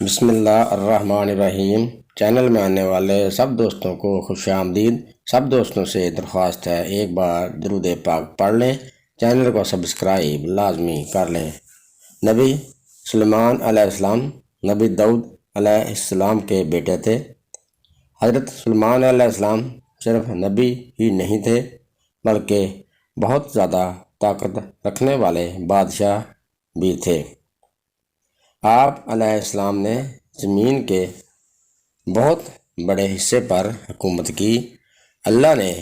بسم اللہ الرحمن الرحیم۔ چینل میں آنے والے سب دوستوں کو خوش آمدید۔ سب دوستوں سے درخواست ہے ایک بار درود پاک پڑھ لیں، چینل کو سبسکرائب لازمی کر لیں۔ نبی سلیمان علیہ السلام نبی داؤد علیہ السلام کے بیٹے تھے۔ حضرت سلیمان علیہ السلام صرف نبی ہی نہیں تھے بلکہ بہت زیادہ طاقت رکھنے والے بادشاہ بھی تھے۔ آپ علیہ السلام نے زمین کے بہت بڑے حصے پر حکومت کی۔ اللہ نے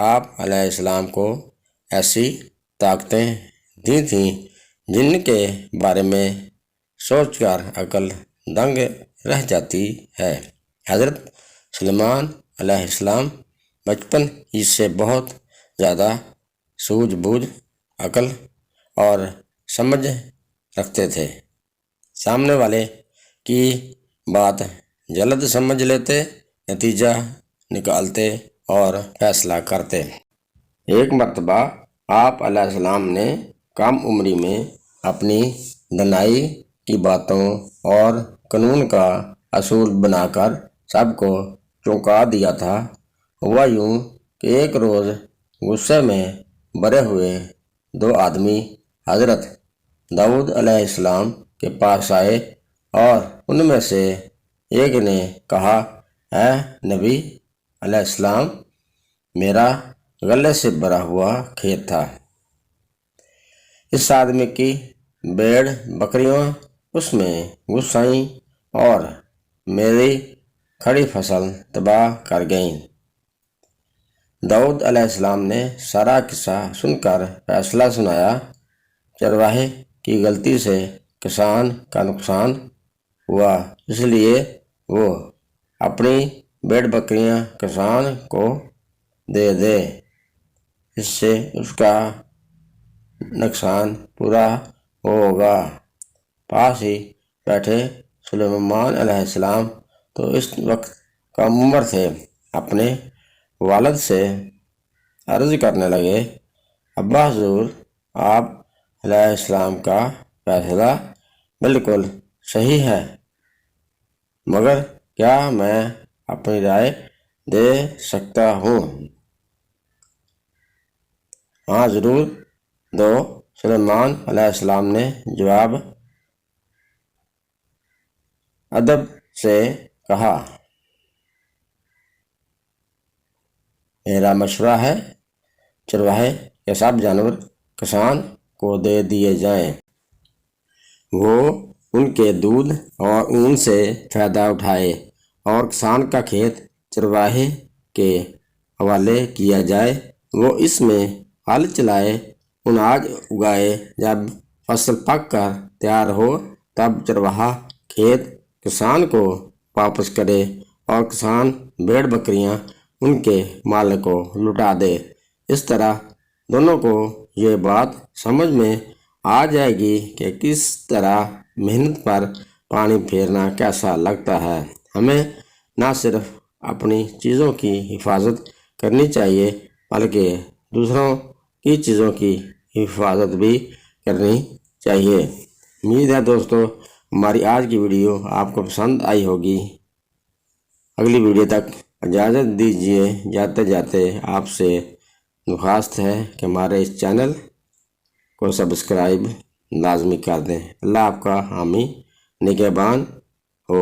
آپ علیہ السلام کو ایسی طاقتیں دی تھیں جن کے بارے میں سوچ کر عقل دنگ رہ جاتی ہے۔ حضرت سلیمان علیہ السلام بچپن ہی سے بہت زیادہ سوجھ بوجھ، عقل اور سمجھ رکھتے تھے۔ سامنے والے کی بات جلد سمجھ لیتے، نتیجہ نکالتے اور فیصلہ کرتے۔ ایک مرتبہ آپ علیہ السلام نے کم عمری میں اپنی دانائی کی باتوں اور قانون کا اصول بنا کر سب کو چونکا دیا تھا۔ ہوا یوں کہ ایک روز غصے میں بھرے ہوئے دو آدمی حضرت داؤد علیہ السلام کے پاس آئے اور ان میں سے ایک نے کہا، اے نبی علیہ السلام، میرا غلے سے بھرا ہوا کھیت تھا۔ اس آدمی کی بھیڑ بکریاں اس میں گھس آئیں اور میری کھڑی فصل تباہ کر گئیں۔ داؤد علیہ السلام نے سارا قصہ سن کر فیصلہ سنایا، چرواہے کی غلطی سے کسان کا نقصان ہوا، اس لیے وہ اپنی بھیڑ بکریاں کسان کو دے دے، اس سے اس کا نقصان پورا ہوگا۔ پاس ہی بیٹھے سلیمان علیہ السلام تو اس وقت کم عمر تھے، اپنے والد سے عرض کرنے لگے، ابا حضور، آپ علیہ السلام کا فیصلہ بالکل صحیح ہے، مگر کیا میں اپنی رائے دے سکتا ہوں؟ ہاں ضرور دو، سلیمان علیہ السلام نے جواب ادب سے کہا۔ میرا مشورہ ہے چرواہے کے سب جانور کسان کو دے دیے جائیں، وہ ان کے دودھ اور اون سے فائدہ اٹھائے، اور کسان کا کھیت چرواہے کے حوالے کیا جائے، وہ اس میں ہل چلائے، اناج اگائے، جب فصل پک کر تیار ہو تب چرواہا کھیت کسان کو واپس کرے اور کسان بھیڑ بکریاں ان کے مالک کو لوٹا دے۔ اس طرح دونوں کو یہ بات سمجھ میں آ جائے گی کہ کس طرح محنت پر پانی پھیرنا کیسا لگتا ہے۔ ہمیں نہ صرف اپنی چیزوں کی حفاظت کرنی چاہیے بلکہ دوسروں کی چیزوں کی حفاظت بھی کرنی چاہیے۔ امید ہے دوستو ہماری آج کی ویڈیو آپ کو پسند آئی ہوگی۔ اگلی ویڈیو تک اجازت دیجیے، جاتے جاتے آپ سے درخواست ہے کہ ہمارے اس چینل کو سبسکرائب لازمی کر دیں۔ اللہ آپ کا حامی نگہبان ہو۔